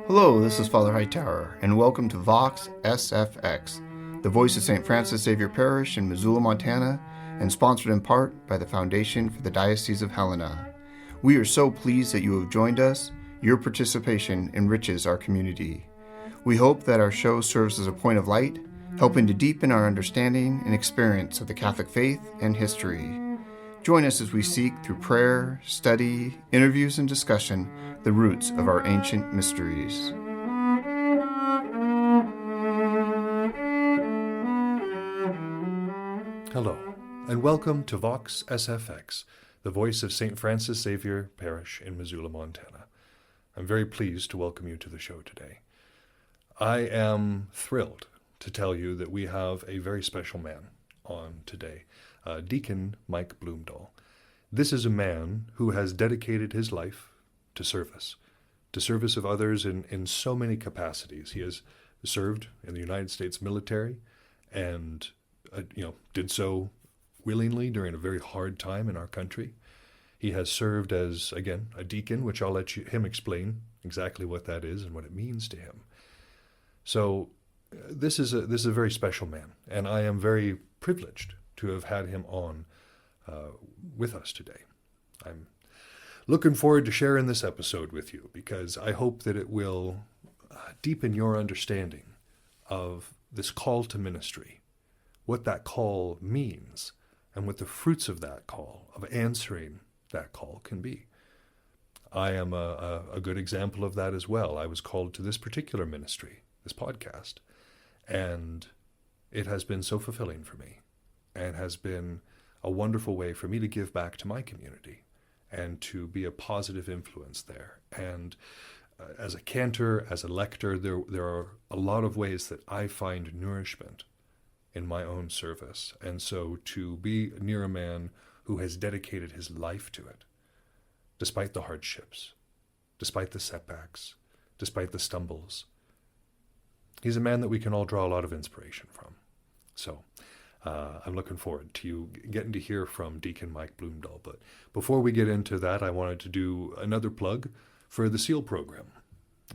Hello, this is Father Hightower, and welcome to Vox SFX, the voice of St. Francis Xavier Parish in Missoula, Montana, and sponsored in part by the Foundation for the Diocese of Helena. We are so pleased that you have joined us. Your participation enriches our community. We hope that our show serves as a point of light, helping to deepen our understanding and experience of the Catholic faith and history. Join us as we seek, through prayer, study, interviews, and discussion, the roots of our ancient mysteries. Hello, and welcome to Vox SFX, the voice of St. Francis Xavier Parish in Missoula, Montana. I'm very pleased to welcome you to the show today. I am thrilled to tell you that we have a very special man on today, Deacon Mike Bloomdahl. This is a man who has dedicated his life to service of others in so many capacities. He has served in the United States military and did so willingly during a very hard time in our country. He has served as, again, a deacon, which I'll let him explain exactly what that is and what it means to him. So this is a very special man, and I am very privileged to have had him on with us today. I'm looking forward to sharing this episode with you because I hope that it will deepen your understanding of this call to ministry, what that call means, and what the fruits of that call, of answering that call, can be. I am a good example of that as well. I was called to this particular ministry, this podcast, and it has been so fulfilling for me and has been a wonderful way for me to give back to my community and to be a positive influence there. And as a cantor, as a lector, there are a lot of ways that I find nourishment in my own service. And so to be near a man who has dedicated his life to it, despite the hardships, despite the setbacks, despite the stumbles, he's a man that we can all draw a lot of inspiration from. So I'm looking forward to you getting to hear from Deacon Mike Bloomdahl. But before we get into that, I wanted to do another plug for the SEAL program.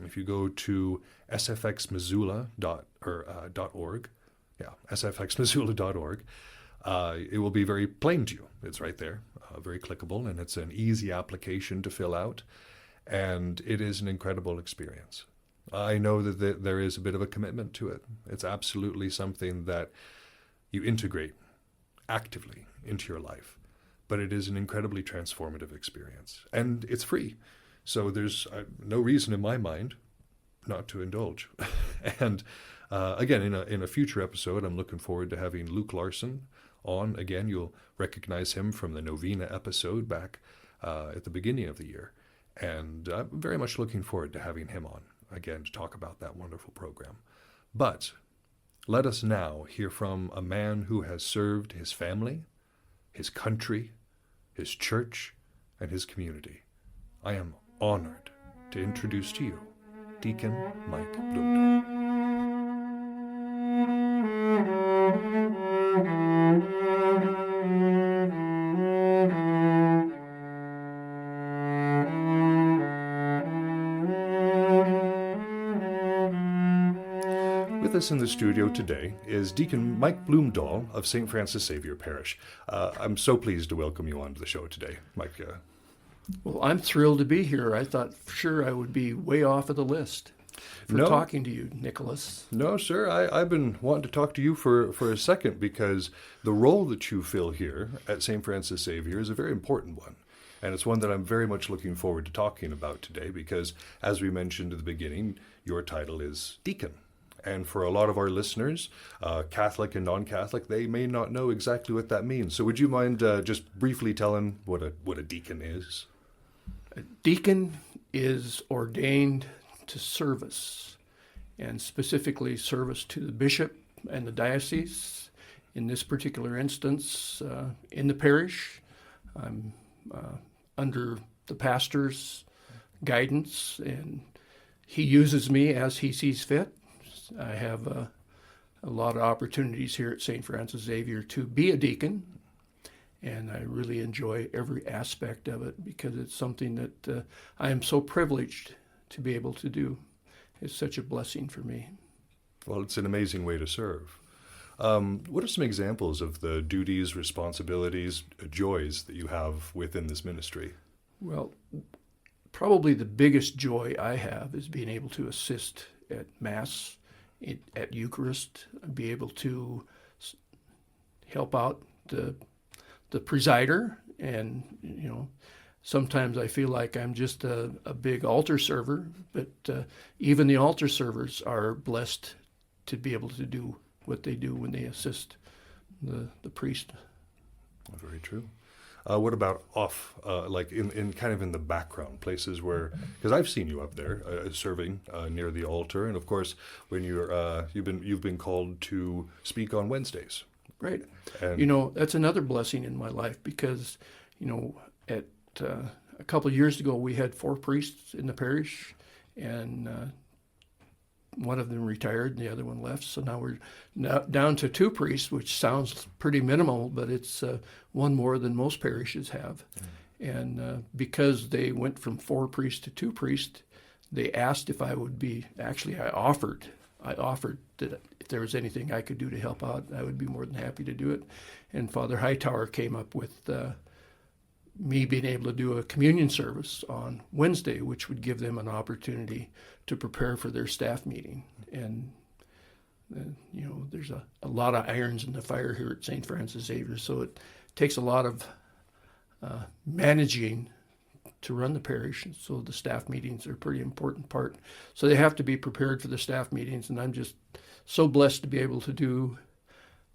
If you go to sfxmissoula.org, sfxmissoula.org, it will be very plain to you. It's right there, very clickable, and it's an easy application to fill out, and it is an incredible experience. I know that there is a bit of a commitment to it. It's absolutely something that you integrate actively into your life, but it is an incredibly transformative experience, and it's free. So there's no reason in my mind not to indulge. And again, in a future episode, I'm looking forward to having Luke Larson on. Again, you'll recognize him from the Novena episode back at the beginning of the year. And I'm very much looking forward to having him on, again, to talk about that wonderful program. But let us now hear from a man who has served his family, his country, his church, and his community. I am honored to introduce to you Deacon Mike Bloomdahl. With us in the studio today is Deacon Mike Bloomdahl of St. Francis Xavier Parish. I'm so pleased to welcome you onto the show today, Mike. Well, I'm thrilled to be here. I thought for sure I would be way off of the list for talking to you, Nicholas. No, sir. I've been wanting to talk to you for a second because the role that you fill here at St. Francis Xavier is a very important one. And it's one that I'm very much looking forward to talking about today because, as we mentioned at the beginning, your title is deacon. And for a lot of our listeners, Catholic and non-Catholic, they may not know exactly what that means. So would you mind just briefly telling what a deacon is? A deacon is ordained to service, and specifically service to the bishop and the diocese. In this particular instance, in the parish, I'm under the pastor's guidance, and he uses me as he sees fit. I have a lot of opportunities here at St. Francis Xavier to be a deacon, and I really enjoy every aspect of it because it's something that I am so privileged to be able to do. is such a blessing for me. Well, it's an amazing way to serve. What are some examples of the duties, responsibilities, joys that you have within this ministry? Well, probably the biggest joy I have is being able to assist at Mass, at Eucharist, be able to help out the presider. And, sometimes I feel like I'm just a big altar server, but even the altar servers are blessed to be able to do what they do when they assist the priest. Very true. What about like in kind of in the background, places where, because I've seen you up there serving near the altar, and of course when you've been called to speak on Wednesdays. Right. And that's another blessing in my life because, at a couple of years ago we had 4 priests in the parish, and one of them retired and the other one left. So now we're down to 2 priests, which sounds pretty minimal, but it's one more than most parishes have. And because they went from 4 priests to 2 priests, they asked if I would be, actually I offered that if there was anything I could do to help out, I would be more than happy to do it. And Father Hightower came up with me being able to do a communion service on Wednesday, which would give them an opportunity to prepare for their staff meeting. And, there's a lot of irons in the fire here at St. Francis Xavier, so it takes a lot of managing to run the parish. So the staff meetings are a pretty important part. So they have to be prepared for the staff meetings, and I'm just so blessed to be able to do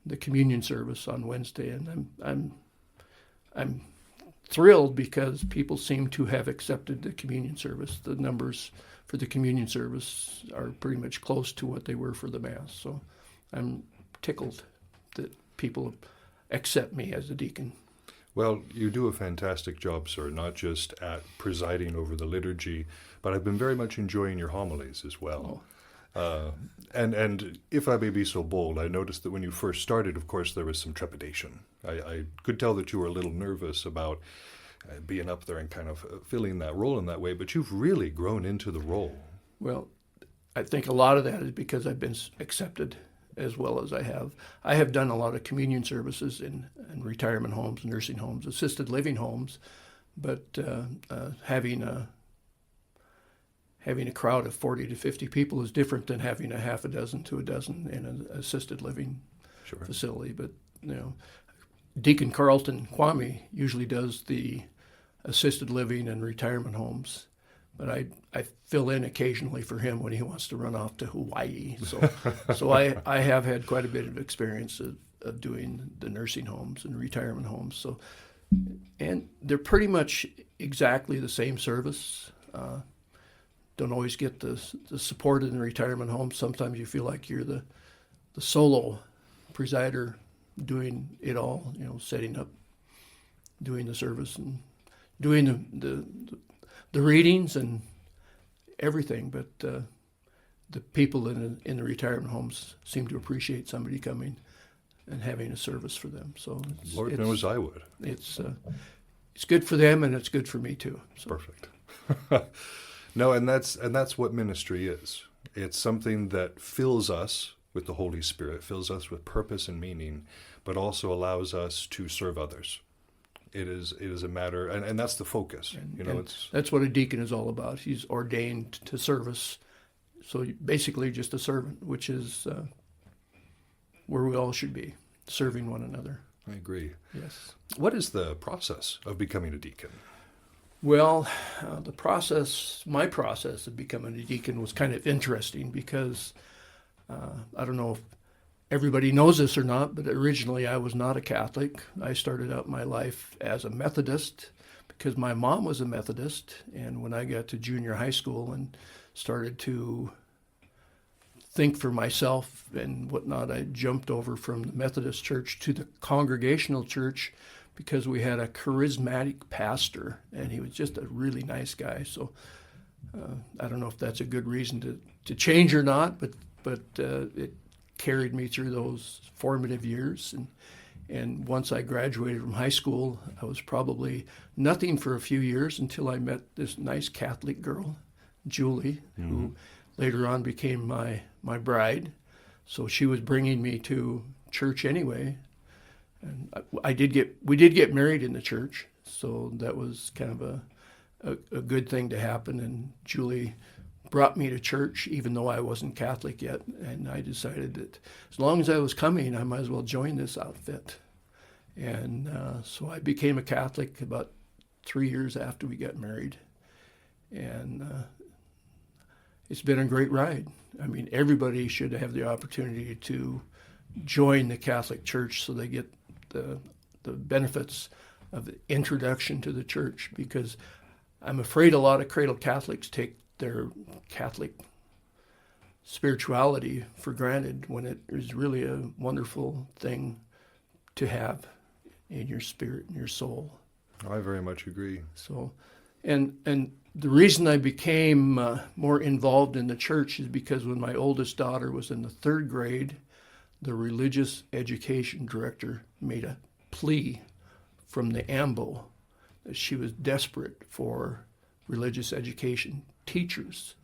the communion service on Wednesday. And I'm thrilled because people seem to have accepted the communion service. The numbers for the communion service are pretty much close to what they were for the Mass. So I'm tickled that people accept me as a deacon. Well, you do a fantastic job, sir, not just at presiding over the liturgy, but I've been very much enjoying your homilies as well. And if I may be so bold, I noticed that when you first started, of course, there was some trepidation. I could tell that you were a little nervous about being up there and kind of filling that role in that way, but you've really grown into the role. Well, I think a lot of that is because I've been accepted as well as I have. I have done a lot of communion services in retirement homes, nursing homes, assisted living homes, but having a crowd of 40 to 50 people is different than having a half a dozen to a dozen in an assisted living facility. But Deacon Carlton Kwame usually does the assisted living and retirement homes, but I fill in occasionally for him when he wants to run off to Hawaii. So I have had quite a bit of experience of doing the nursing homes and retirement homes. So, and they're pretty much exactly the same service. Don't always get the support in the retirement home. Sometimes you feel like you're the solo presider doing it all, setting up, doing the service and doing the readings and everything. But the people in the retirement homes seem to appreciate somebody coming and having a service for them. So Lord knows I would. It's good for them and it's good for me too. So. Perfect. No, and that's what ministry is. It's something that fills us with the Holy Spirit, fills us with purpose and meaning, but also allows us to serve others. It is a matter, and that's the focus. That's what a deacon is all about. He's ordained to service, so basically just a servant, which is where we all should be, serving one another. I agree. Yes. What is the process of becoming a deacon? Well, my process of becoming a deacon was kind of interesting because I don't know if everybody knows this or not, but originally I was not a Catholic. I started out my life as a Methodist because my mom was a Methodist, and when I got to junior high school and started to think for myself and whatnot, I jumped over from the Methodist church to the Congregational church because we had a charismatic pastor, and he was just a really nice guy. So I don't know if that's a good reason to change or not, but it carried me through those formative years. And once I graduated from high school, I was probably nothing for a few years until I met this nice Catholic girl, Julie, who later on became my bride. So she was bringing me to church anyway. And we did get married in the church, so that was kind of a good thing to happen. And Julie brought me to church, even though I wasn't Catholic yet. And I decided that as long as I was coming, I might as well join this outfit. And so I became a Catholic about 3 years after we got married. And it's been a great ride. I mean, everybody should have the opportunity to join the Catholic Church so they get the benefits of the introduction to the church, because I'm afraid a lot of cradle Catholics take their Catholic spirituality for granted when it is really a wonderful thing to have in your spirit and your soul. I very much agree. So, and the reason I became more involved in the church is because when my oldest daughter was in the 3rd grade, the religious education director made a plea from the AMBO that she was desperate for religious education teachers.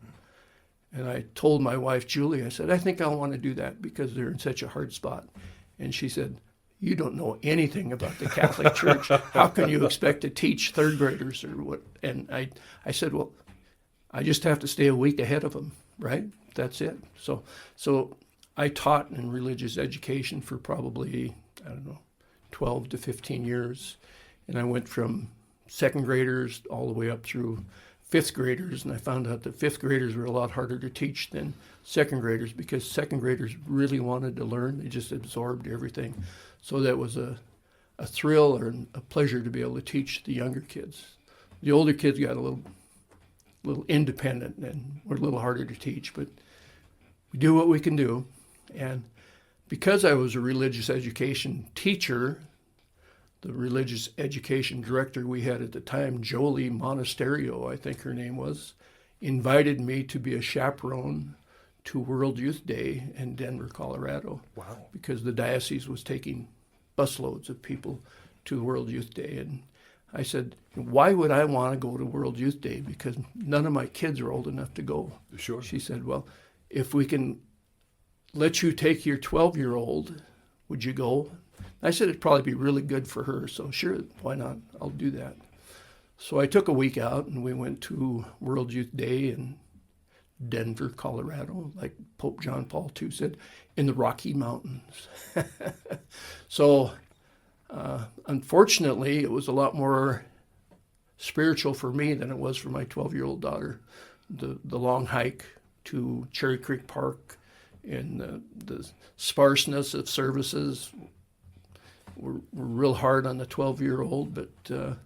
And I told my wife, Julie, I said, I think I'll want to do that because they're in such a hard spot. And she said, you don't know anything about the Catholic Church. How can you expect to teach 3rd graders or what? And I said, well, I just have to stay a week ahead of them, right? That's it. So I taught in religious education for probably, 12 to 15 years. And I went from 2nd graders all the way up through 5th graders. And I found out that 5th graders were a lot harder to teach than 2nd graders because 2nd graders really wanted to learn. They just absorbed everything. So that was a thrill or a pleasure to be able to teach the younger kids. The older kids got a little independent and were a little harder to teach, but we do what we can do. And because I was a religious education teacher, the religious education director we had at the time, Jolie Monasterio, I think her name was, invited me to be a chaperone to World Youth Day in Denver, Colorado. Wow. Because the diocese was taking busloads of people to World Youth Day. And I said, why would I want to go to World Youth Day? Because none of my kids are old enough to go. Sure. She said, well, if we can let you take your 12-year-old, would you go? I said it'd probably be really good for her. So sure, why not? I'll do that. So I took a week out and we went to World Youth Day in Denver, Colorado, like Pope John Paul II said, in the Rocky Mountains. So unfortunately, it was a lot more spiritual for me than it was for my 12-year-old daughter. The long hike to Cherry Creek Park and the sparseness of services were real hard on the 12-year-old, but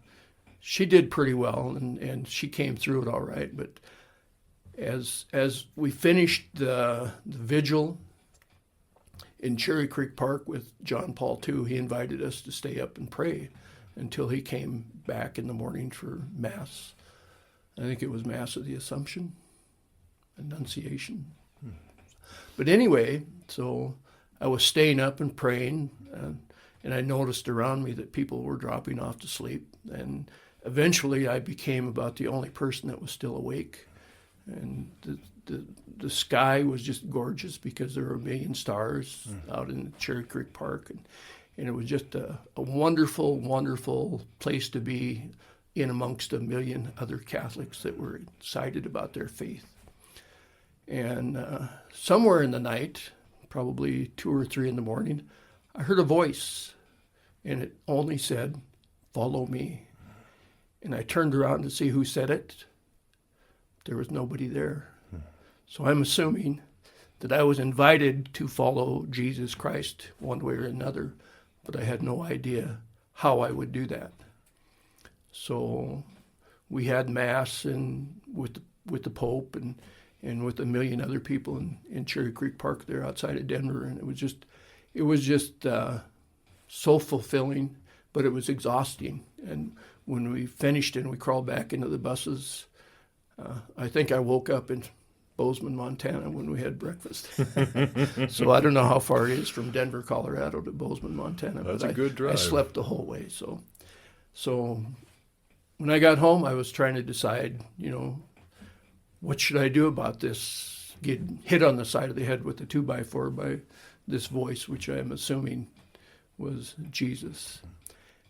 she did pretty well, and she came through it all right. But as we finished the vigil in Cherry Creek Park with John Paul II, he invited us to stay up and pray until he came back in the morning for Mass. I think it was Mass of the Assumption, Annunciation. But anyway, so I was staying up and praying, and I noticed around me that people were dropping off to sleep. And eventually I became about the only person that was still awake. And the sky was just gorgeous because there were a million stars out in Cherry Creek Park. And it was just a wonderful, wonderful place to be in amongst a million other Catholics that were excited about their faith. And somewhere in the night, probably 2 or 3 in the morning, I heard a voice, and it only said, "Follow me." And I turned around to see who said it. There was nobody there. So I'm assuming that I was invited to follow Jesus Christ one way or another, but I had no idea how I would do that. So we had Mass and with the Pope and with a million other people in Cherry Creek Park there outside of Denver, and it was just so fulfilling, but it was exhausting. And when we finished and we crawled back into the buses, I think I woke up in Bozeman, Montana when we had breakfast. So I don't know how far it is from Denver, Colorado to Bozeman, Montana. That's but a good drive. I slept the whole way. So when I got home, I was trying to decide, what should I do about this get hit on the side of the head with a 2x4 by this voice, which I'm assuming was Jesus.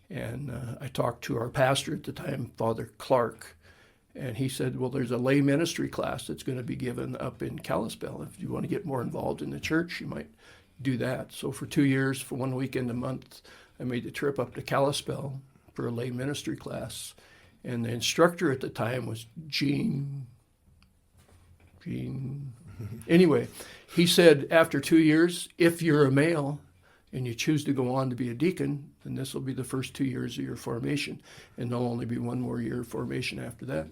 And I talked to our pastor at the time, Father Clark, and he said, well, there's a lay ministry class that's going to be given up in Kalispell. If you want to get more involved in the church, you might do that. So for 2 years, for 1 weekend a month, I made the trip up to Kalispell for a lay ministry class. And the instructor at the time was Gene. Anyway, he said, after 2 years, if you're a male and you choose to go on to be a deacon, then this will be the first 2 years of your formation. And there'll only be 1 more year of formation after that.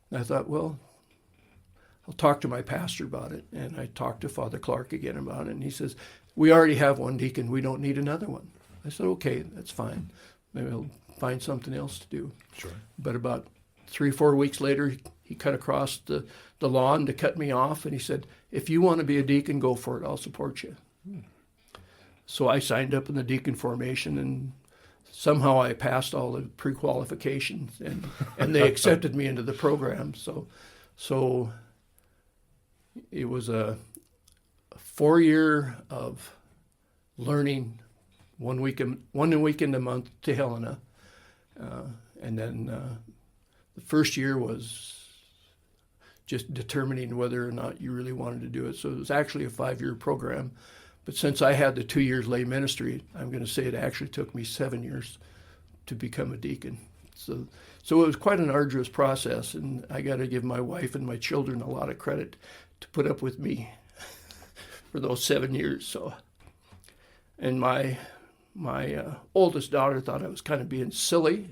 And I thought, well, I'll talk to my pastor about it. And I talked to Father Clark again about it. And he says, we already have 1 deacon. We don't need another one. I said, okay, that's fine. Maybe I'll find something else to do. Sure. But about 3 or 4 weeks later, he cut across the lawn to cut me off. And he said, if you want to be a deacon, go for it. I'll support you. So I signed up in the deacon formation, and somehow I passed all the pre-qualifications, and they accepted me into the program. So it was a 4-year of learning, 1 weekend a month to Helena. And then the first year was just determining whether or not you really wanted to do it. So it was actually a 5-year program. But since I had the 2 years lay ministry, I'm going to say it actually took me 7 years to become a deacon. So it was quite an arduous process, and I got to give my wife and my children a lot of credit to put up with me for those 7 years. So, and my oldest daughter thought I was kind of being silly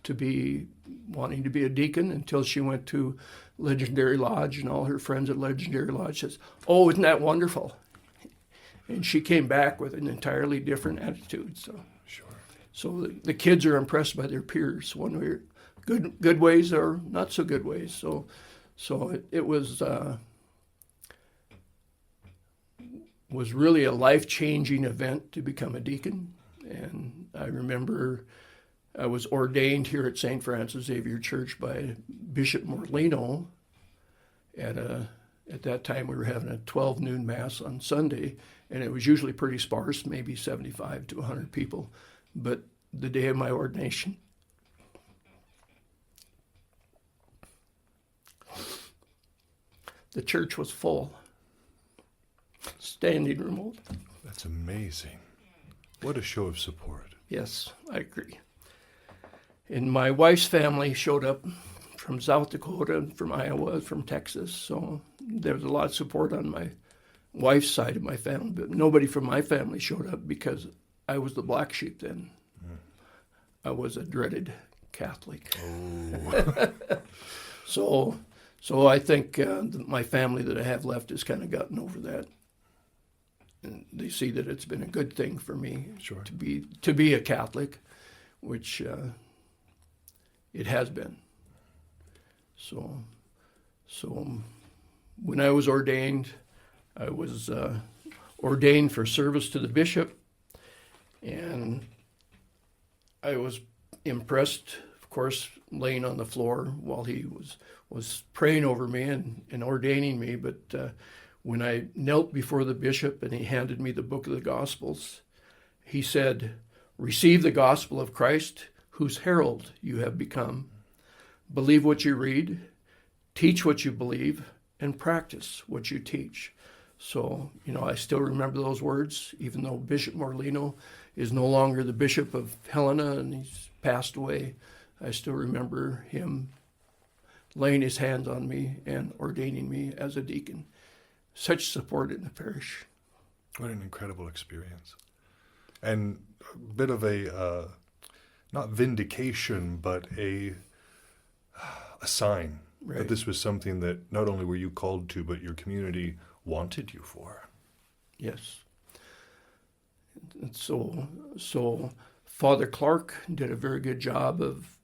to be wanting to be a deacon until she went to Legendary Lodge, and all her friends at Legendary Lodge says, "Oh, isn't that wonderful?" And she came back with an entirely different attitude. So the kids are impressed by their peers, one way, good ways or not so good ways. So it was really a life-changing event to become a deacon. And I remember I was ordained here at St. Francis Xavier Church by Bishop Morlino. At that time, we were having a 12 noon Mass on Sunday, and it was usually pretty sparse, maybe 75 to 100 people. But the day of my ordination, the church was full, standing room old. That's amazing. What a show of support. Yes, I agree. And my wife's family showed up from South Dakota, from Iowa, from Texas. So there was a lot of support on my wife's side of my family, but nobody from my family showed up because I was the black sheep then. I was a dreaded Catholic. Oh. So I think my family that I have left has kind of gotten over that. And they see that it's been a good thing for me to be a Catholic, which it has been. So when I was ordained, I was ordained for service to the bishop, and I was impressed, of course, laying on the floor while he was praying over me and ordaining me. But when I knelt before the bishop and he handed me the book of the Gospels, he said, "Receive the gospel of Christ, whose herald you have become. Believe what you read, teach what you believe, and practice what you teach." So, I still remember those words, even though Bishop Morlino is no longer the bishop of Helena and he's passed away. I still remember him laying his hands on me and ordaining me as a deacon. Such support in the parish. What an incredible experience. And a bit of a, not vindication, but a sign that this was something that not only were you called to, but your community wanted you for. Yes. And so Father Clark did a very good job of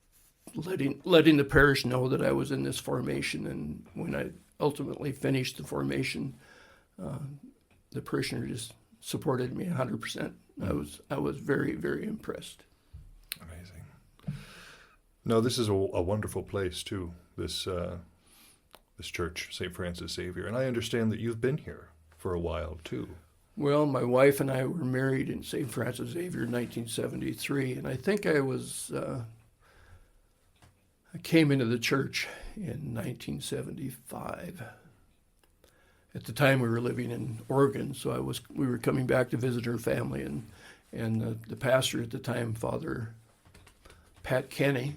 letting the parish know that I was in this formation. And when I ultimately finished the formation, the parishioner just supported me 100%. I was very, very impressed. Amazing. No, this is a wonderful place too. This this church, St. Francis Xavier. And I understand that you've been here for a while, too. Well, my wife and I were married in St. Francis Xavier in 1973, and I think I came into the church in 1975. At the time, we were living in Oregon, so we were coming back to visit her family, and the pastor at the time, Father Pat Kenny,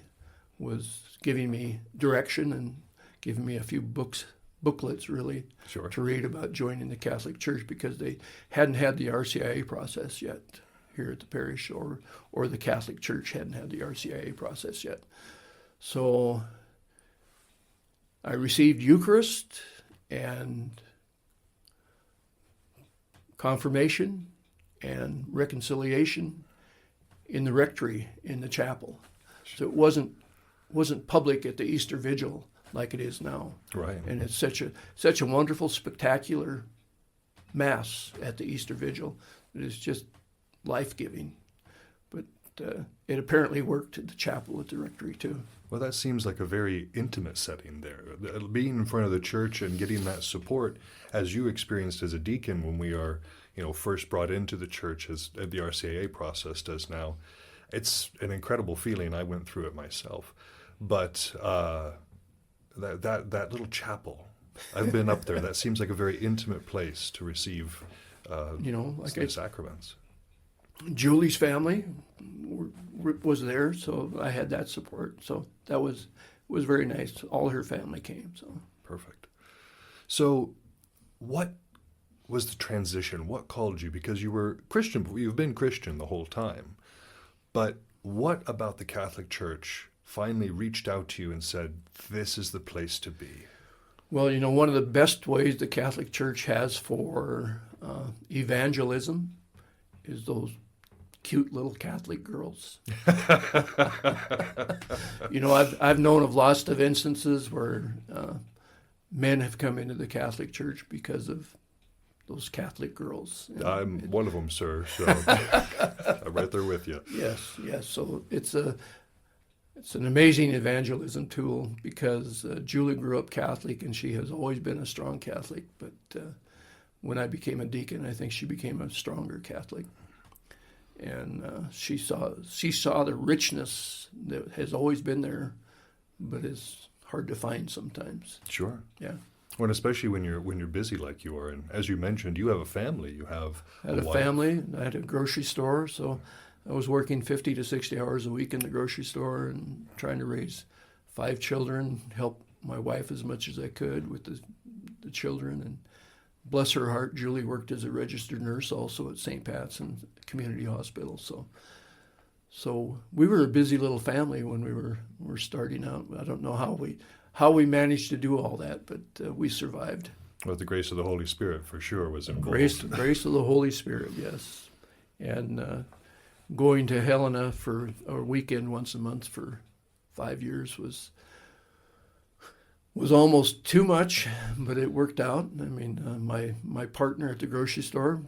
was giving me direction and giving me a few booklets, really, Sure. to read about joining the Catholic Church, because they hadn't had the RCIA process yet here at the parish, or the Catholic Church hadn't had the RCIA process yet. So I received Eucharist and confirmation and reconciliation in the rectory in the chapel. So it wasn't public at the Easter Vigil like it is now. Right. And it's such a wonderful, spectacular Mass at the Easter Vigil. It is just life-giving. But it apparently worked at the chapel at the rectory too. Well, that seems like a very intimate setting there. Being in front of the church and getting that support, as you experienced as a deacon when we are, first brought into the church, as the RCIA process does now, it's an incredible feeling. I went through it myself. But that little chapel, I've been up there. That seems like a very intimate place to receive the sacraments. Julie's family was there, so I had that support. So that was very nice. All her family came. So perfect. So, what was the transition? What called you? Because you were Christian. You've been Christian the whole time. But what about the Catholic Church finally reached out to you and said, "This is the place to be"? Well, one of the best ways the Catholic Church has for evangelism is those cute little Catholic girls. I've known of lots of instances where men have come into the Catholic Church because of those Catholic girls. I'm one of them, sir. So I'm right there with you. Yes. So it's an amazing evangelism tool, because Julie grew up Catholic and she has always been a strong Catholic. But when I became a deacon, I think she became a stronger Catholic. And she saw the richness that has always been there, but is hard to find sometimes. Sure. Yeah. Well, especially when you're busy like you are, and as you mentioned, you have a family. You have I had a family. I had a grocery store, so I was working 50 to 60 hours a week in the grocery store and trying to raise 5 children, help my wife as much as I could with the children. And bless her heart, Julie worked as a registered nurse also at St. Pat's and Community Hospital. So we were a busy little family when we were starting out. I don't know how we managed to do all that, but we survived. Well, the grace of the Holy Spirit for sure was involved. Grace of the Holy Spirit, yes. And going to Helena for a weekend once a month for 5 years was almost too much, but it worked out. I mean, my partner at the grocery store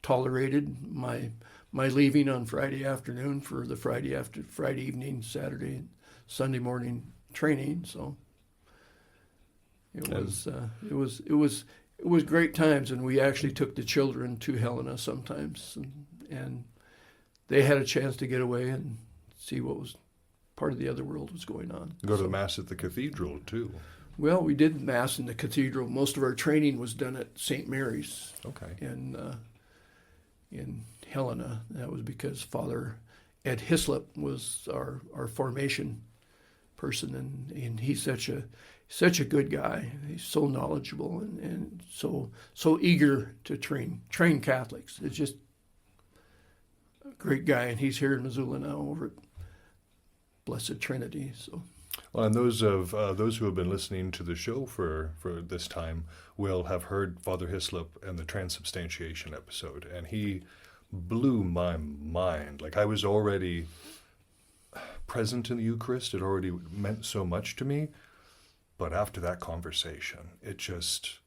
tolerated my leaving on Friday afternoon for the Friday evening, Saturday, and Sunday morning training. So it was great times, and we actually took the children to Helena sometimes, and they had a chance to get away and see what was part of the other world was going on. Go to the Mass at the cathedral, too. Well, we did Mass in the cathedral. Most of our training was done at St. Mary's. Okay. In Helena. That was because Father Ed Hislop was our formation person, and he's such a good guy. He's so knowledgeable and so eager to train Catholics. It's just a great guy, and he's here in Missoula now over at Blessed Trinity. So. Well, and those who have been listening to the show for this time will have heard Father Hislop and the Transubstantiation episode, and he blew my mind. Like, I was already present in the Eucharist. It already meant so much to me, but after that conversation, it just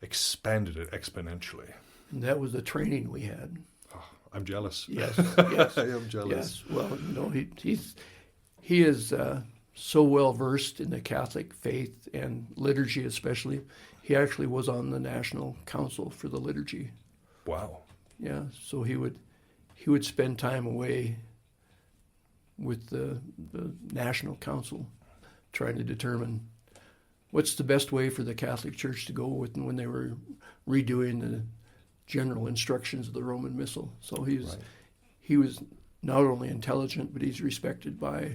expanded it exponentially. And that was the training we had. Oh, I'm jealous. Yes. I am jealous. Yes. Well, he is so well versed in the Catholic faith and liturgy especially. He actually was on the National Council for the Liturgy. Wow. Yeah, so he would spend time away with the National Council trying to determine what's the best way for the Catholic Church to go with when they were redoing the general instructions of the Roman Missal. So he was not only intelligent, but he's respected by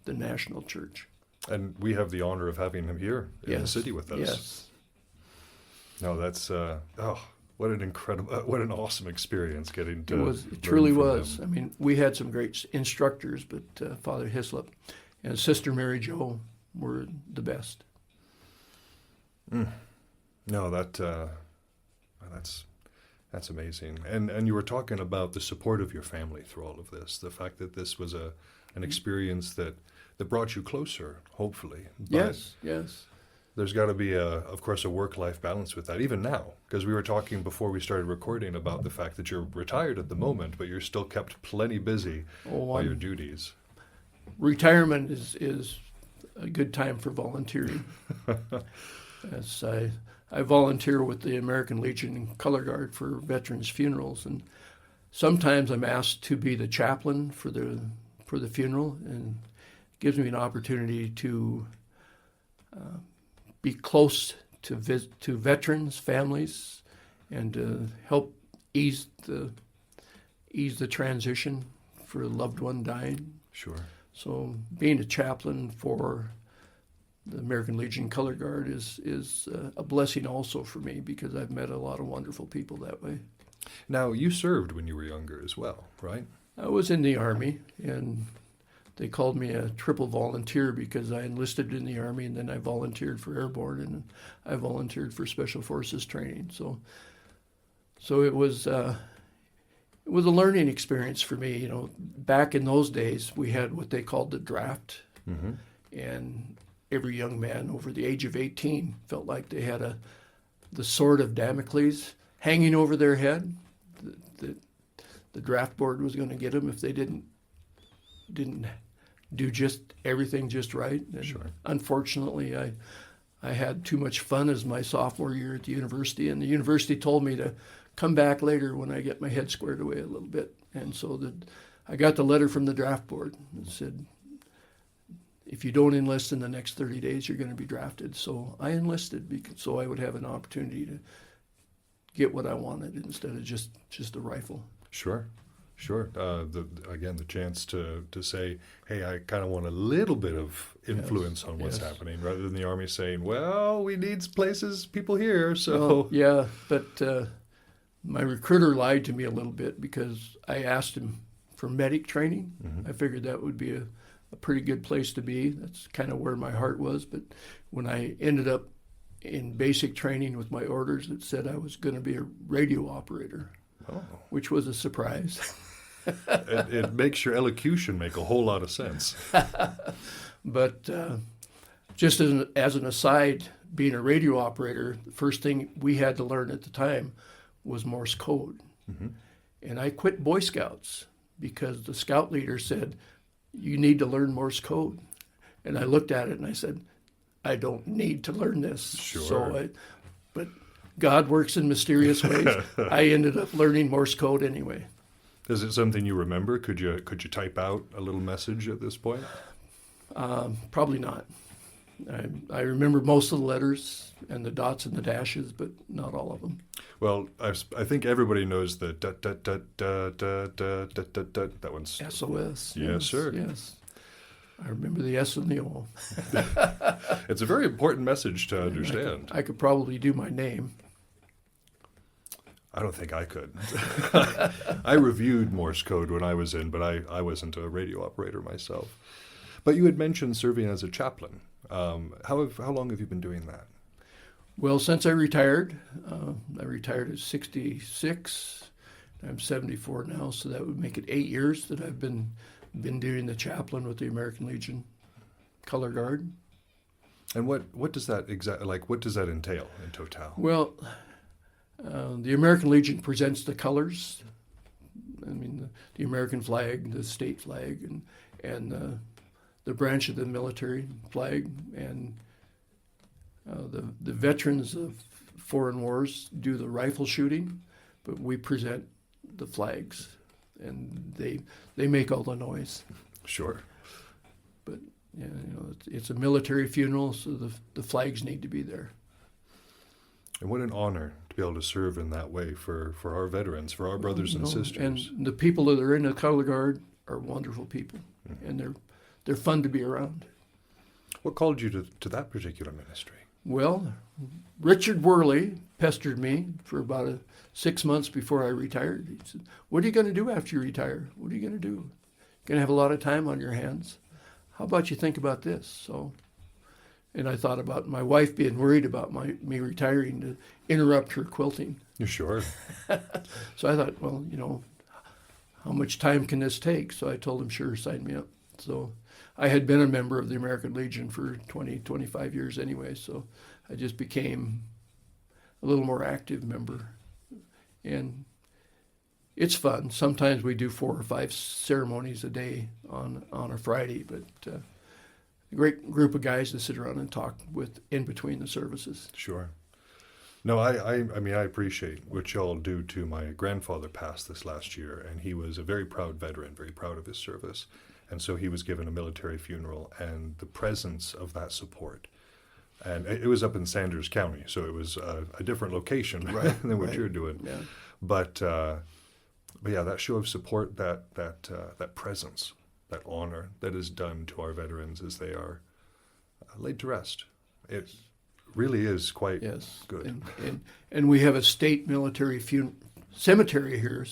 the national church. And we have the honor of having him here in the city with us. Yes. No, that's what an awesome experience getting to. It truly was. Him. I mean, we had some great instructors, but Father Hislop and Sister Mary Jo were the best. No, that's amazing. And you were talking about the support of your family through all of this, the fact that this was an experience that brought you closer, hopefully. But Yes. There's got to be, of course, a work-life balance with that, even now, because we were talking before we started recording about the fact that you're retired at the moment, but you're still kept plenty busy by your duties. Retirement is a good time for volunteering. As I volunteer with the American Legion Color Guard for veterans' funerals, and sometimes I'm asked to be the chaplain for the funeral, and it gives me an opportunity to be close to veterans' families and to help ease the transition for a loved one dying. Sure. So being a chaplain for the American Legion Color Guard is a blessing also for me, because I've met a lot of wonderful people that way. Now, you served when you were younger as well, right? I was in the Army, and they called me a triple volunteer because I enlisted in the Army, and then I volunteered for Airborne, and I volunteered for Special Forces training. So it was a learning experience for me. You know, back in those days, we had what they called the draft, and every young man over the age of 18 felt like they had the sword of Damocles hanging over their head. The draft board was going to get them if they didn't do just everything just right. And sure. Unfortunately, I had too much fun as my sophomore year at the university, and the university told me to come back later when I get my head squared away a little bit. And so I got the letter from the draft board that said, if you don't enlist in the next 30 days, you're going to be drafted. So I enlisted so I would have an opportunity to get what I wanted instead of just a rifle. Sure. The chance to say, hey, I kind of want a little bit of influence on what's happening, rather than the Army saying, well, we need people here. So but my recruiter lied to me a little bit, because I asked him for medic training. I figured that would be a pretty good place to be. That's kind of where my heart was. But when I ended up in basic training with my orders, it said I was going to be a radio operator, which was a surprise. It makes your elocution make a whole lot of sense. But just as an aside, being a radio operator, the first thing we had to learn at the time was Morse code. And I quit Boy Scouts because the scout leader said, you need to learn Morse code. And I looked at it and I said, I don't need to learn this. Sure. But God works in mysterious ways. I ended up learning Morse code anyway. Is it something you remember? Could you type out a little message at this point? Probably not. I remember most of the letters and the dots and the dashes, but not all of them. Well, I think everybody knows the da da da da da da da da da. That one's SOS. Yes, sir. Yes. I remember the S and the O. It's a very important message to understand. I could probably do my name. I don't think I could. I reviewed Morse code when I was in, but I wasn't a radio operator myself. But you had mentioned serving as a chaplain. How long have you been doing that? Well, since I retired at 66. I'm 74 now, so that would make it 8 years that I've been doing the chaplain with the American Legion Color Guard. And what does that what does that entail in total? Well, the American Legion presents the colors. I mean, the American flag, the state flag, and the branch of the military flag, and the veterans of foreign wars do the rifle shooting, but we present the flags, and they make all the noise. Sure. But it's a military funeral, so the flags need to be there. And what an honor to be able to serve in that way for our veterans, for our brothers and sisters. And the people that are in the color guard are wonderful people, and they're fun to be around. What called you to that particular ministry? Well, Richard Worley pestered me for about 6 months before I retired. He said, "What are you going to do after you retire? What are you going to do? You're going to have a lot of time on your hands. How about you think about this?" And I thought about my wife being worried about me retiring to interrupt her quilting. You sure? So I thought, well, how much time can this take? So I told him, sure, sign me up. So I had been a member of the American Legion for 25 years anyway, so I just became a little more active member. And it's fun. Sometimes we do 4 or 5 ceremonies a day on a Friday, but a great group of guys to sit around and talk with in between the services. Sure. No, I mean, I appreciate what y'all do too. My grandfather passed this last year, and he was a very proud veteran, very proud of his service. And so he was given a military funeral, and the presence of that support. And it was up in Sanders County, so it was a different location than what you're doing. Yeah. But yeah, that show of support, that presence, that honor that is done to our veterans as they are laid to rest. It really is quite good. And we have a state military cemetery here,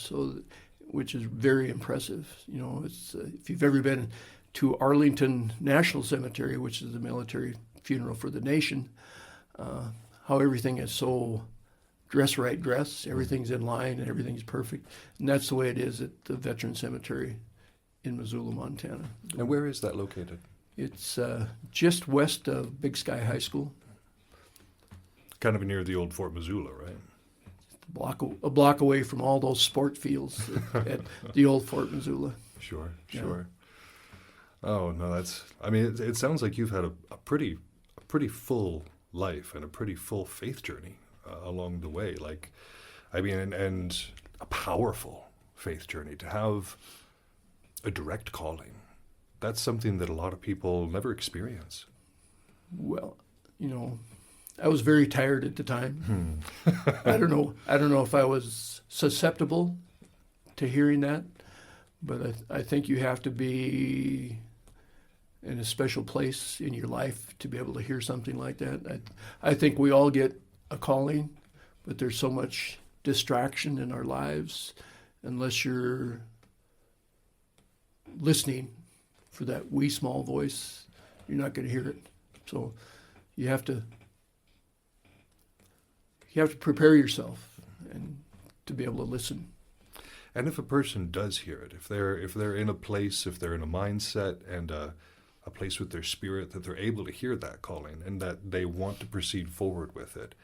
which is very impressive. It's if you've ever been to Arlington National Cemetery, which is the military funeral for the nation, how everything is so dress, everything's in line and everything's perfect. And that's the way it is at the Veteran Cemetery in Missoula, Montana. And where is that located? It's just west of Big Sky High School. Kind of near the old Fort Missoula, right? A block away from all those sport fields at the old Fort Missoula. Sure. Oh, no, it sounds like you've had a pretty full life and a pretty full faith journey along the way. And a powerful faith journey. To have a direct calling, that's something that a lot of people never experience. Well, I was very tired at the time. I don't know if I was susceptible to hearing that, but I think you have to be in a special place in your life to be able to hear something like that. I think we all get a calling, but there's so much distraction in our lives. Unless you're listening for that wee small voice, you're not going to hear it. So you have to prepare yourself and to be able to listen. And if a person does hear it, if they're in a place, if they're in a mindset and a place with their spirit that they're able to hear that calling and that they want to proceed forward with it,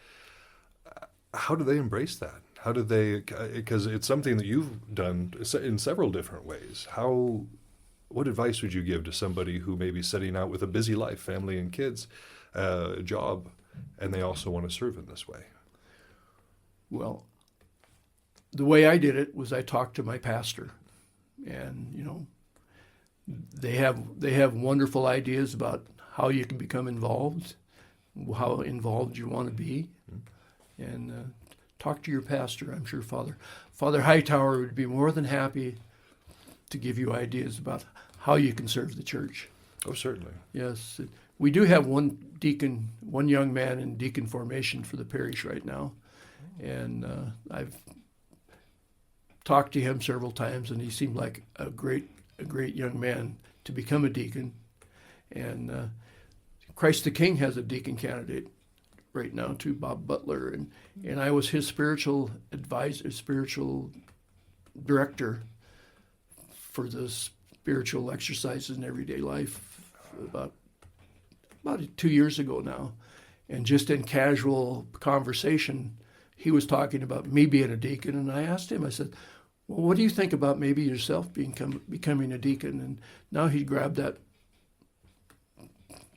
how do they embrace that? How do they? Because it's something that you've done in several different ways. What advice would you give to somebody who may be setting out with a busy life, family and kids, job, and they also want to serve in this way? Well, the way I did it was I talked to my pastor, and they have wonderful ideas about how you can become involved, how involved you want to be, and talk to your pastor. I'm sure Father Hightower would be more than happy to give you ideas about how you can serve the church. Oh, certainly. Yes, we do have one young man in deacon formation for the parish right now. And I've talked to him several times, and he seemed like a great young man to become a deacon. And Christ the King has a deacon candidate right now too, Bob Butler, and I was his spiritual advisor, spiritual director for the spiritual exercises in everyday life about 2 years ago now. And just in casual conversation, he was talking about me being a deacon, and I asked him, I said, well, what do you think about maybe yourself becoming a deacon? And now he grabbed that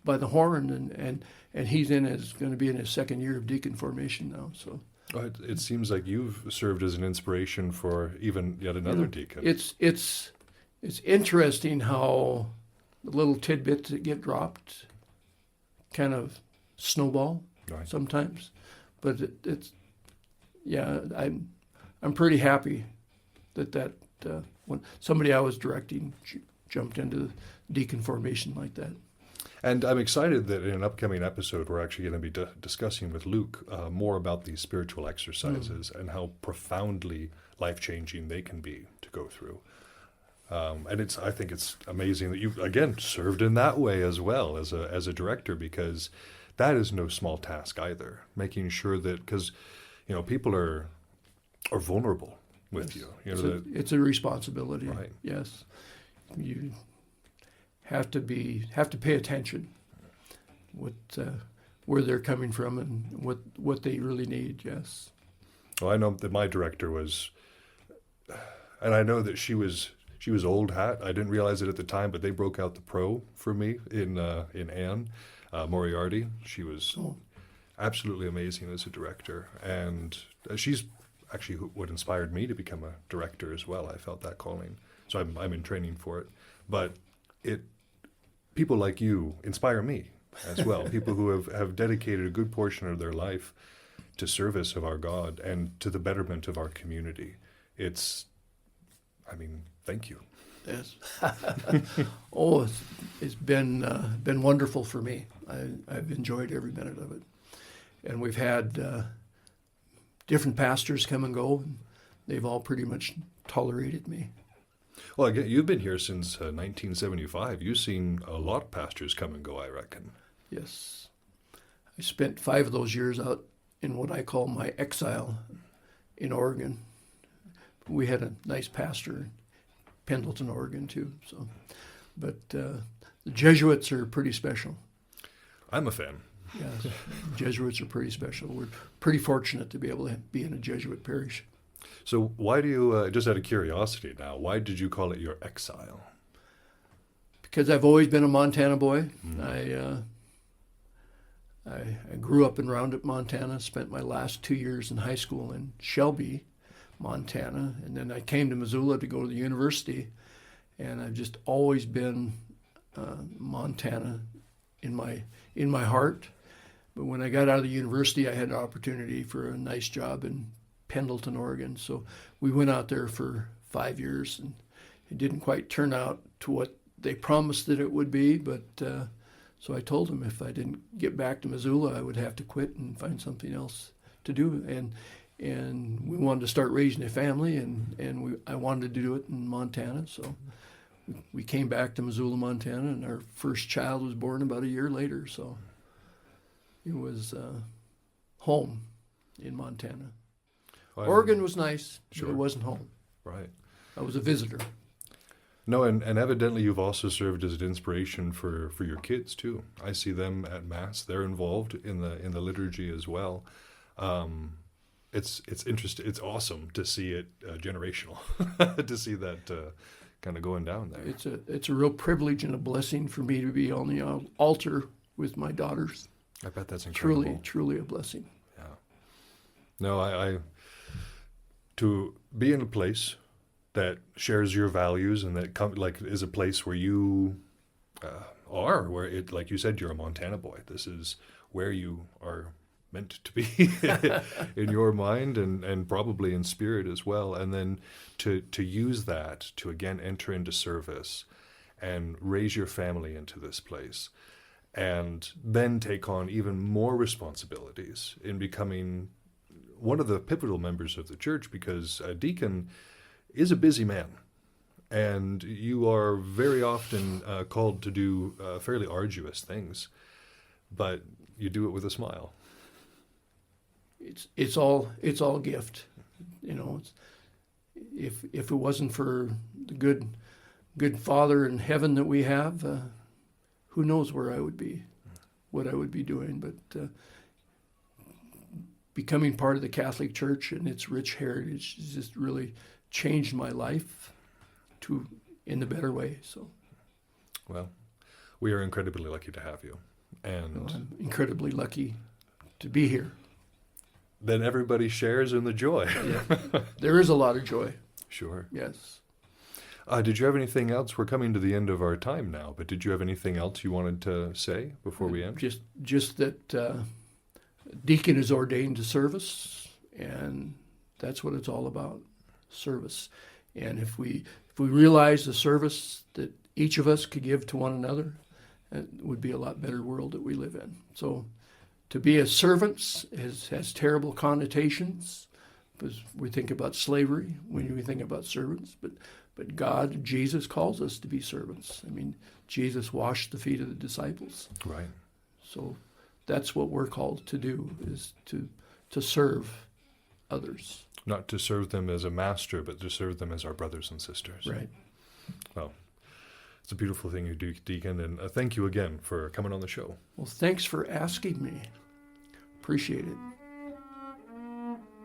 by the horn, and he's going to be in his second year of deacon formation now. So it seems like you've served as an inspiration for even yet another deacon. It's interesting how the little tidbits that get dropped kind of snowball sometimes, but I'm pretty happy that when somebody I was directing jumped into deacon formation like that. And I'm excited that in an upcoming episode, we're actually going to be discussing with Luke more about these spiritual exercises and how profoundly life-changing they can be to go through. And I think it's amazing that you've, again, served in that way as well as a director, because that is no small task either. Making sure that, because, people are vulnerable with you. It's a responsibility. Right. Yes. You have to pay attention where they're coming from and what they really need. Yes. Well, I know that my director was, and I know that she was old hat. I didn't realize it at the time, but they broke out the pro for me in Anne Moriarty. She was absolutely amazing as a director, and she's actually what inspired me to become a director as well. I felt that calling, so I'm in training for it. But people like you inspire me as well. People who have dedicated a good portion of their life to service of our God and to the betterment of our community. Thank you. Yes. It's been wonderful for me. I've enjoyed every minute of it, and we've had different pastors come and go, and they've all pretty much tolerated me. Well, again, you've been here since 1975. You've seen a lot of pastors come and go, I reckon. Yes. I spent 5 of those years out in what I call my exile in Oregon. We had a nice pastor in Pendleton, Oregon, too. So, but the Jesuits are pretty special. I'm a fan. Yes, Jesuits are pretty special. We're pretty fortunate to be able to be in a Jesuit parish. So why do you, just out of curiosity now, why did you call it your exile? Because I've always been a Montana boy. I grew up in Roundup, Montana, spent my last 2 years in high school in Shelby, Montana, and then I came to Missoula to go to the university, and I've just always been Montana in my heart. But when I got out of the university, I had an opportunity for a nice job in Pendleton, Oregon. So we went out there for 5 years, and it didn't quite turn out to what they promised that it would be. But so I told them if I didn't get back to Missoula, I would have to quit and find something else to do. And we wanted to start raising a family, and I wanted to do it in Montana. So we came back to Missoula, Montana, and our first child was born about a year later. So it was home in Montana. Oregon was nice, sure. But it wasn't home. Right. I was a visitor. No, and evidently you've also served as an inspiration for your kids too. I see them at Mass; they're involved in the liturgy as well. It's interesting. It's awesome to see it generational, to see that kind of going down there. It's a real privilege and a blessing for me to be on the altar with my daughters. I bet that's incredible. Truly a blessing. Yeah. No, I to be in a place that shares your values and that is a place where you are, where it, like you said, you're a Montana boy. This is where you are meant to be in your mind and probably in spirit as well. And then to use that to again enter into service and raise your family into this place, and then take on even more responsibilities in becoming one of the pivotal members of the church, because a deacon is a busy man, and you are very often called to do fairly arduous things, but you do it with a smile. It's all gift, if it wasn't for the good Father in heaven that we have, who knows where I would be, what I would be doing. But becoming part of the Catholic Church and its rich heritage has just really changed my life in the better way. So, well, We are incredibly lucky to have you. And I'm incredibly lucky to be here. then everybody shares in the joy. Yeah. There is a lot of joy. Sure. Yes. Did you have anything else? We're coming to the end of our time now, but did you have anything else you wanted to say before we end? Just that deacon is ordained to service, and that's what it's all about, service. And if we realize the service that each of us could give to one another, it would be a lot better world that we live in. So to be a servant has terrible connotations, because we think about slavery when we think about servants, but God, Jesus calls us to be servants. I mean, Jesus washed the feet of the disciples. Right. So that's what we're called to do, is to serve others. Not to serve them as a master, but to serve them as our brothers and sisters. Right. Well, it's a beautiful thing you do, Deacon, and thank you again for coming on the show. Well, thanks for asking me. Appreciate it.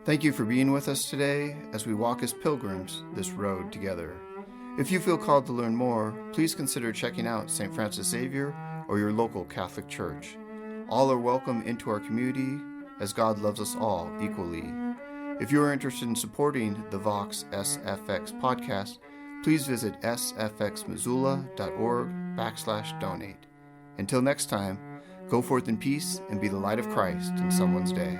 Thank you for being with us today as we walk as pilgrims this road together. If you feel called to learn more, please consider checking out St. Francis Xavier or your local Catholic church. All are welcome into our community, as God loves us all equally. If you are interested in supporting the Vox SFX podcast, please visit sfxmissoula.org/donate. Until next time, go forth in peace and be the light of Christ in someone's day.